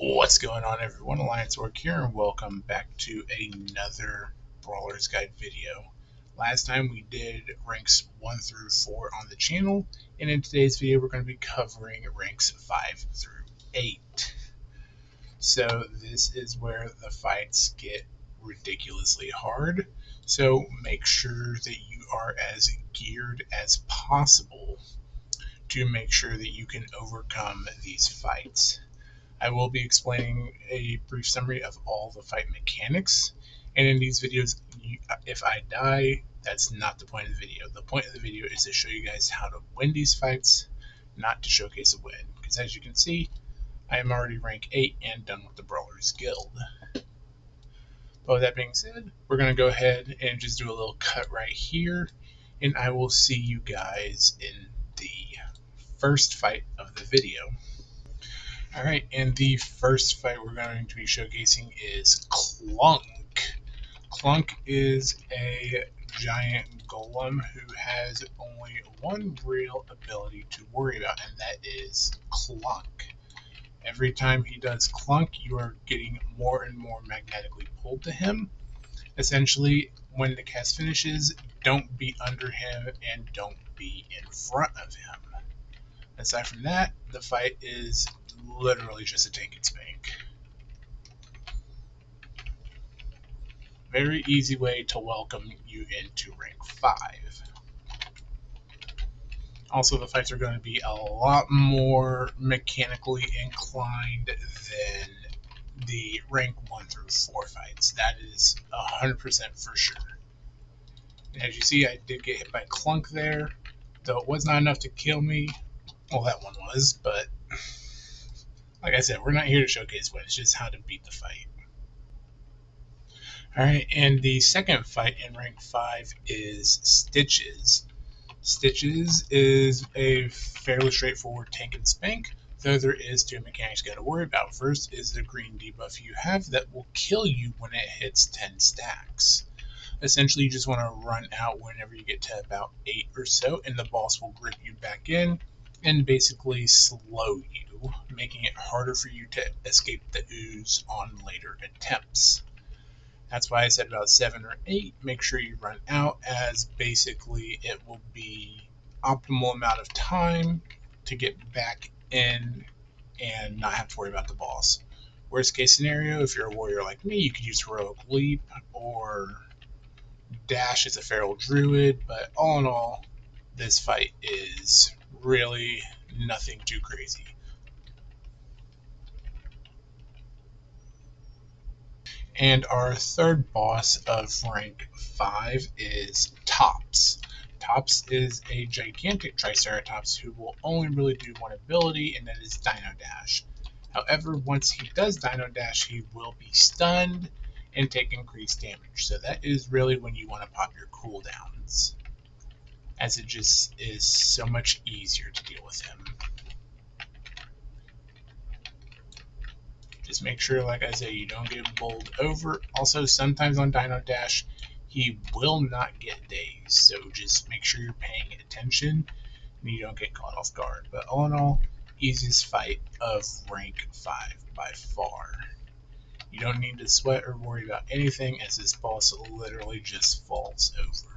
What's going on, everyone? Alliance Orc here, and welcome back to another Brawlers Guide video. Last time we did ranks 1 through 4 on the channel, and in today's video we're going to be covering ranks 5 through 8. So this is where the fights get ridiculously hard, so make sure that you are as geared as possible to make sure that you can overcome these fights. I will be explaining a brief summary of all the fight mechanics, and in these videos, if I die, that's not the point of the video. The point of the video is to show you guys how to win these fights, not to showcase a win, because as you can see, I am already rank 8 and done with the Brawlers Guild. But with that being said, we're going to go ahead and just do a little cut right here, and I will see you guys in the first fight of the video. Alright, and the first fight we're going to be showcasing is Clunk. Clunk is a giant golem who has only one real ability to worry about, and that is Clunk. Every time he does Clunk, you are getting more and more magnetically pulled to him. Essentially, when the cast finishes, don't be under him and don't be in front of him. Aside from that, the fight is literally just a take and spank. Very easy way to welcome you into rank 5. Also, the fights are going to be a lot more mechanically inclined than the rank 1 through 4 fights. That is 100% for sure. And as you see, I did get hit by Clunk there, though it was not enough to kill me. Well, that one was, but like I said, we're not here to showcase wins, just how to beat the fight. Alright, and the second fight in rank 5 is Stitches. Stitches is a fairly straightforward tank and spank, though there is 2 mechanics you got to worry about. First is the green debuff you have that will kill you when it hits 10 stacks. Essentially, you just want to run out whenever you get to about 8 or so, and the boss will grip you back in and basically slow you, making it harder for you to escape the ooze on later attempts. That's why I said about 7 or 8, make sure you run out, as basically it will be optimal amount of time to get back in and not have to worry about the boss. Worst case scenario, if you're a warrior like me, you could use Heroic Leap or Dash as a feral druid, but all in all, this fight is really nothing too crazy. And our third boss of rank 5 is Tops. Tops is a gigantic Triceratops who will only really do one ability, and that is Dino Dash. However, once he does Dino Dash, he will be stunned and take increased damage. So that is really when you want to pop your cooldowns, as it just is so much easier to deal with him. Just make sure, like I say, you don't get bowled over. Also, sometimes on Dino Dash, he will not get dazed, so just make sure you're paying attention and you don't get caught off guard. But all in all, easiest fight of rank 5 by far. You don't need to sweat or worry about anything, as this boss literally just falls over.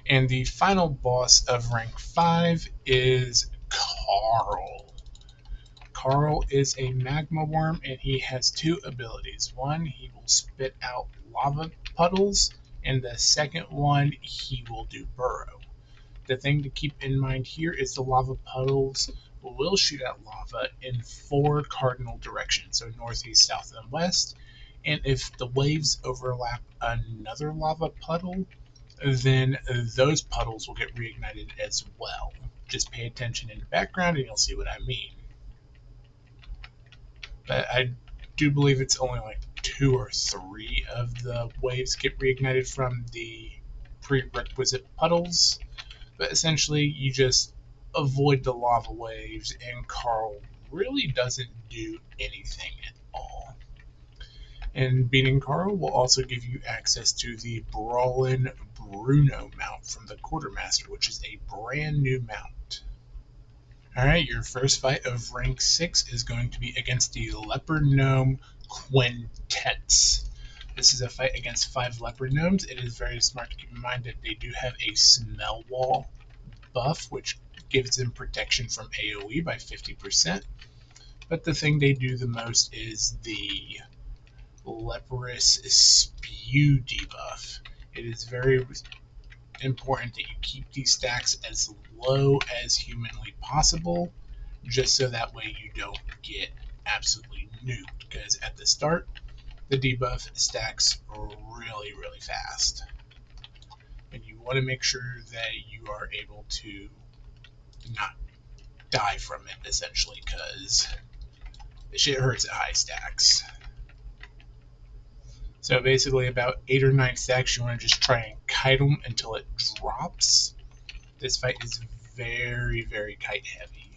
And the final boss of rank 5 is Carl. Carl is a magma worm, and he has 2 abilities. One, he will spit out lava puddles, and the second one, he will do burrow. The thing to keep in mind here is the lava puddles will shoot out lava in 4 cardinal directions, so north, east, south, and west. And if the waves overlap another lava puddle, then those puddles will get reignited as well. Just pay attention in the background and you'll see what I mean. But I do believe it's only like 2 or 3 of the waves get reignited from the prerequisite puddles. But essentially, you just avoid the lava waves, and Carl really doesn't do anything at all. And beating Carl will also give you access to the Brawlin Bruno mount from the Quartermaster, which is a brand new mount. Alright, your first fight of rank 6 is going to be against the Leper Gnome Quintets. This is a fight against 5 Leper Gnomes. It is very smart to keep in mind that they do have a smell wall buff, which gives them protection from AoE by 50%. But the thing they do the most is the Leprous Spew debuff. It is very important that you keep these stacks as low as humanly possible, just so that way you don't get absolutely nuked, because at the start the debuff stacks really fast, and you want to make sure that you are able to not die from it, essentially, because the shit hurts at high stacks. So basically about 8 or 9 stacks, you want to just try and kite them until it drops. This fight is very kite heavy.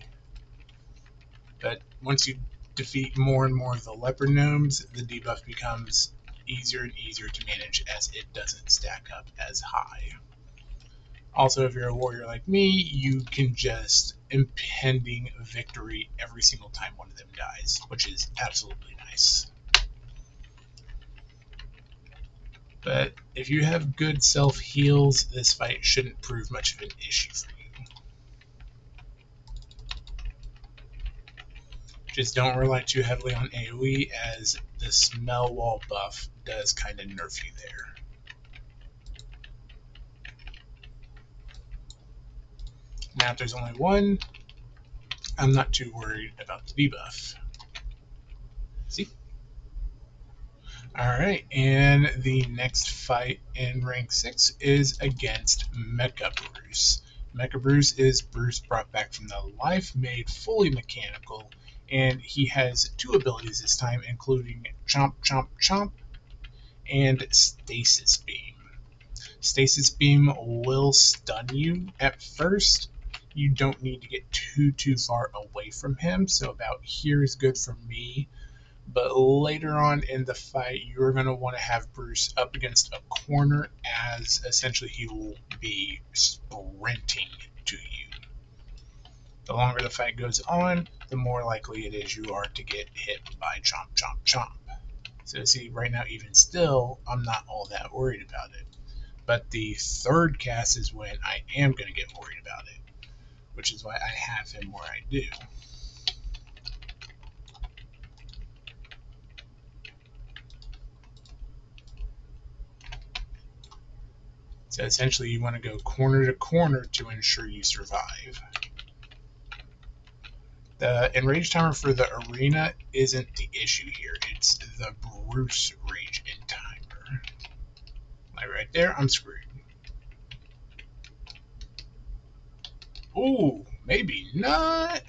But once you defeat more and more of the Leper Gnomes, the debuff becomes easier and easier to manage as it doesn't stack up as high. Also, if you're a warrior like me, you can just impending victory every single time one of them dies, which is absolutely nice. But if you have good self-heals, this fight shouldn't prove much of an issue for you. Just don't rely too heavily on AoE, as the smell wall buff does kind of nerf you there. Now if there's only one, I'm not too worried about the debuff. See? Alright, and the next fight in rank 6 is against Mecha Bruce. Mecha Bruce is Bruce brought back from the life, made fully mechanical, and he has 2 abilities this time, including Chomp Chomp Chomp and Stasis Beam. Stasis Beam will stun you at first. You don't need to get too far away from him, so about here is good for me. But later on in the fight, you're going to want to have Bruce up against a corner, as essentially he will be sprinting to you. The longer the fight goes on, the more likely it is you are to get hit by Chomp Chomp Chomp. So see, right now even still, I'm not all that worried about it. But the third cast is when I am going to get worried about it, which is why I have him where I do. So essentially you want to go corner to corner to ensure you survive. The enrage timer for the arena isn't the issue here, it's the Bruce rage in timer. Like right there, I'm screwed. Ooh, maybe not.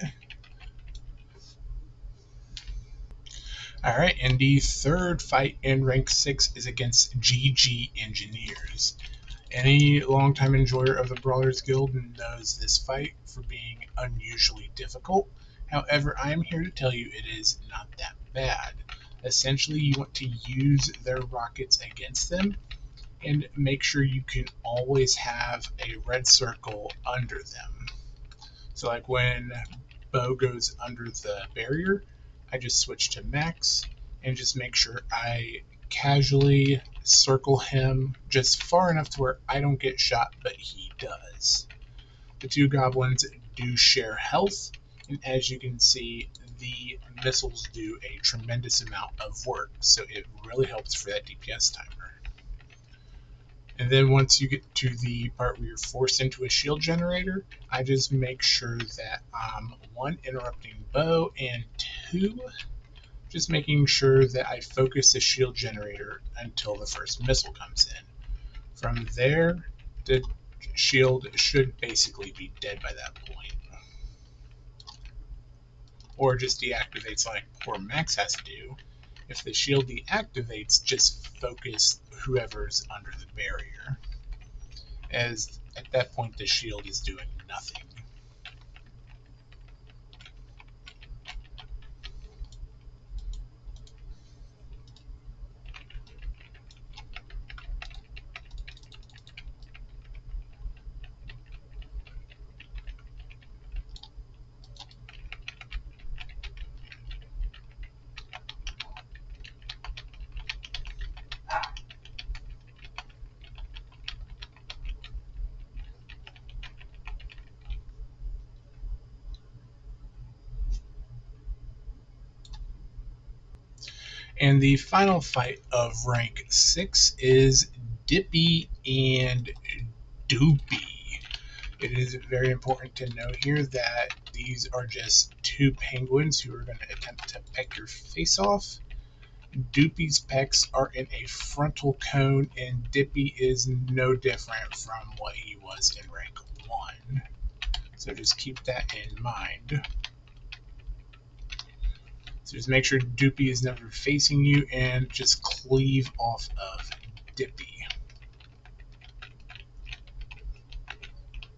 Alright, and the third fight in rank 6 is against GG Engineers. Any longtime enjoyer of the Brawlers Guild knows this fight for being unusually difficult. However, I am here to tell you it is not that bad. Essentially, you want to use their rockets against them and make sure you can always have a red circle under them. So like when Bo goes under the barrier, I just switch to max and just make sure I casually circle him just far enough to where I don't get shot, but he does. The 2 goblins do share health, and as you can see, the missiles do a tremendous amount of work, so it really helps for that DPS timer. And then once you get to the part where you're forced into a shield generator, I just make sure that I'm 1, interrupting Bo, and 2, just making sure that I focus the shield generator until the first missile comes in. From there, the shield should basically be dead by that point. Or just deactivates like poor Max has to do. If the shield deactivates, just focus whoever's under the barrier, as at that point the shield is doing nothing. And the final fight of rank 6 is Dippy and Dupy. It is very important to note here that these are just two penguins who are going to attempt to peck your face off. Dupy's pecs are in a frontal cone, and Dippy is no different from what he was in rank 1. So just keep that in mind. So just make sure Dupy is never facing you and just cleave off of Dippy.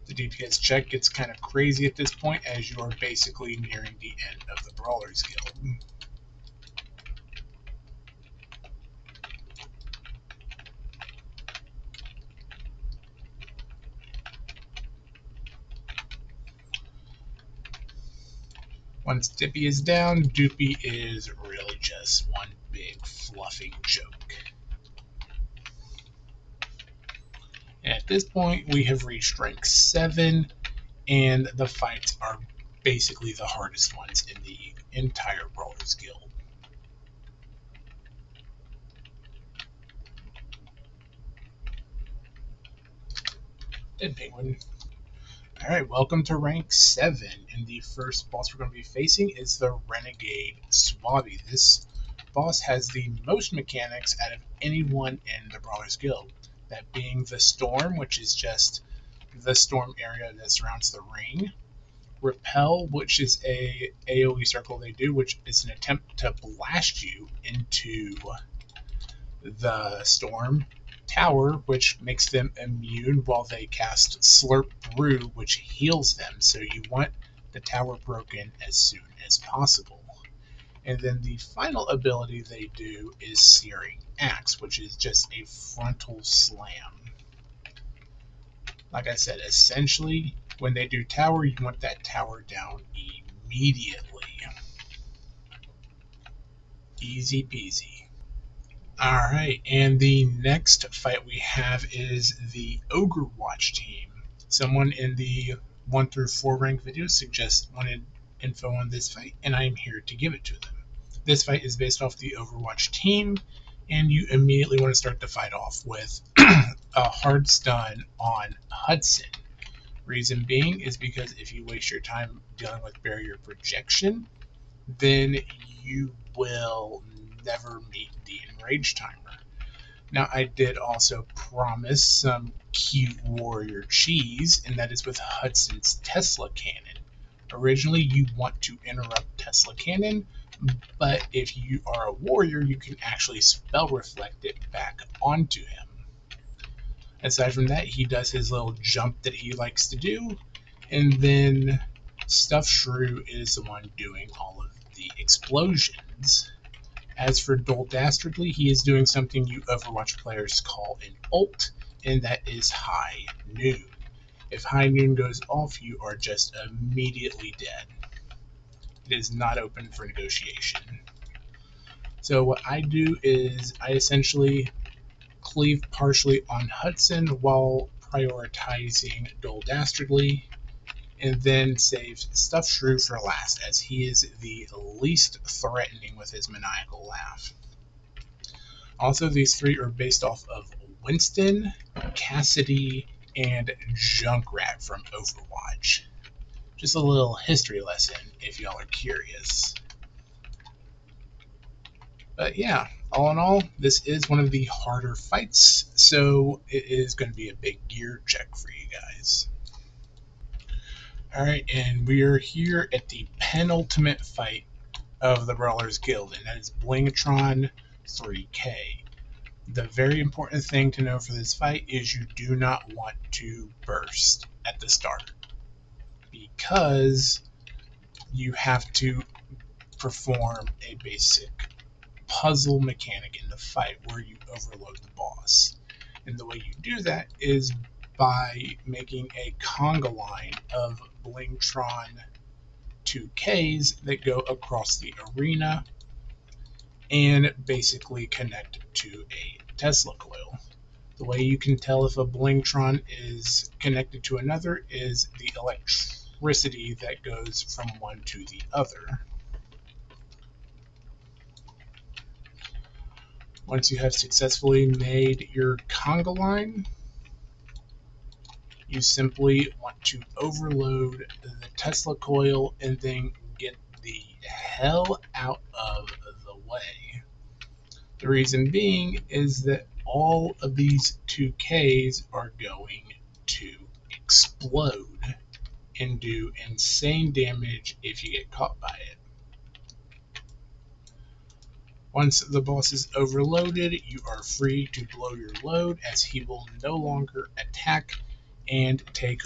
The DPS check gets kind of crazy at this point as you are basically nearing the end of the Brawlers Guild. Once Dippy is down, Dupy is really just one big fluffing joke. And at this point, we have reached rank 7, and the fights are basically the hardest ones in the entire Brawlers Guild. Dead penguin. Alright, welcome to rank 7, and the first boss we're going to be facing is the Renegade Swabbie. This boss has the most mechanics out of anyone in the Brawlers Guild. That being the Storm, which is just the storm area that surrounds the ring. Repel, which is a AoE circle they do, which is an attempt to blast you into the storm. Tower, which makes them immune while they cast Slurp Brew, which heals them, so you want the tower broken as soon as possible. And then the final ability they do is Searing Axe, which is just a frontal slam. Like I said, essentially, when they do tower, you want that tower down immediately. Easy peasy. Alright, and the next fight we have is the Ogre Watch team. Someone in the 1 through 4 rank videos wanted info on this fight, and I am here to give it to them. This fight is based off the Overwatch team, and you immediately want to start the fight off with a hard stun on Hudson. Reason being is because if you waste your time dealing with barrier projection, then you will never meet the enrage timer. Now, I did also promise some cute warrior cheese, and that is with Hudson's Tesla cannon. Originally, you want to interrupt Tesla cannon, but if you are a warrior, you can actually spell reflect it back onto him. Aside from that, he does his little jump that he likes to do, and then Stuffed Shrew is the one doing all of the explosions. As for Dull Dastardly, he is doing something you Overwatch players call an ult, and that is High Noon. If High Noon goes off, you are just immediately dead. It is not open for negotiation. So what I do is I essentially cleave partially on Hudson while prioritizing Dull Dastardly, and then save Stuffed Shrew for last, as he is the least threatening with his maniacal laugh. Also, these three are based off of Winston, Cassidy, and Junkrat from Overwatch. Just a little history lesson if y'all are curious. But yeah, all in all, this is one of the harder fights, so it is going to be a big gear check for you guys. Alright, and we are here at the penultimate fight of the Brawlers Guild, and that is Blingtron 3K. The very important thing to know for this fight is you do not want to burst at the start, because you have to perform a basic puzzle mechanic in the fight where you overload the boss. And the way you do that is by making a conga line of Blingtron 2Ks that go across the arena and basically connect to a Tesla coil. The way you can tell if a Blingtron is connected to another is the electricity that goes from one to the other. Once you have successfully made your conga line, you simply want to overload the Tesla coil and then get the hell out of the way. The reason being is that all of these 2Ks are going to explode and do insane damage if you get caught by it. Once the boss is overloaded, you are free to blow your load as he will no longer attack and take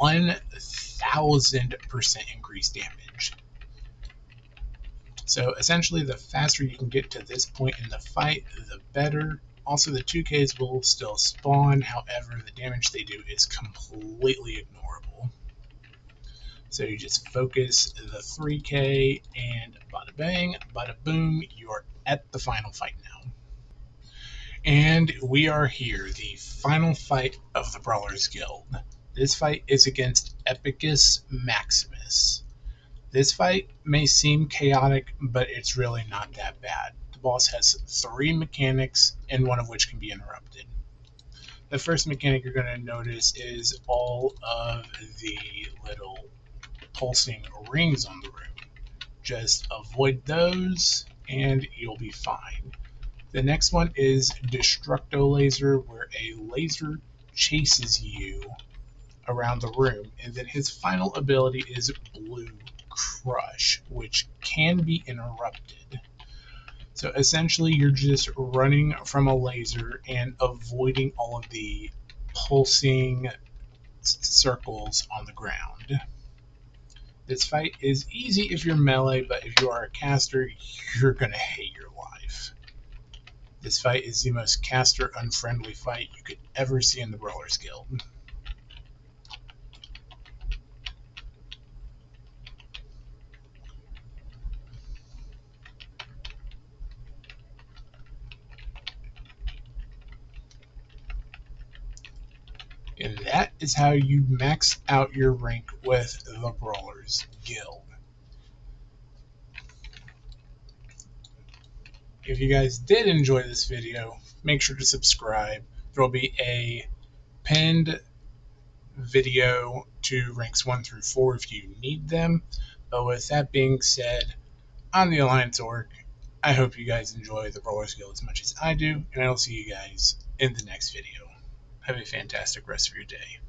1000% increased damage. So essentially, the faster you can get to this point in the fight, the better. Also, the 2Ks will still spawn, however, the damage they do is completely ignorable. So you just focus the 3K and bada bang, bada boom, you're at the final fight now. And we are here, the final fight of the Brawlers Guild. This fight is against Epicus Maximus. This fight may seem chaotic, but it's really not that bad. The boss has 3 mechanics, and one of which can be interrupted. The first mechanic you're going to notice is all of the little pulsing rings on the room. Just avoid those, and you'll be fine. The next one is Destructo Laser, where a laser chases you around the room, and then his final ability is Blue Crush, which can be interrupted. So essentially, you're just running from a laser and avoiding all of the pulsing circles on the ground. This fight is easy if you're melee, but if you are a caster, you're going to hate your life. This fight is the most caster-unfriendly fight you could ever see in the Brawlers Guild. And that is how you max out your rank with the Brawlers Guild. If you guys did enjoy this video, make sure to subscribe. There will be a pinned video to ranks 1 through 4 if you need them. But with that being said, I'm the Alliance Orc. I hope you guys enjoy the Brawlers Guild as much as I do, and I'll see you guys in the next video. Have a fantastic rest of your day.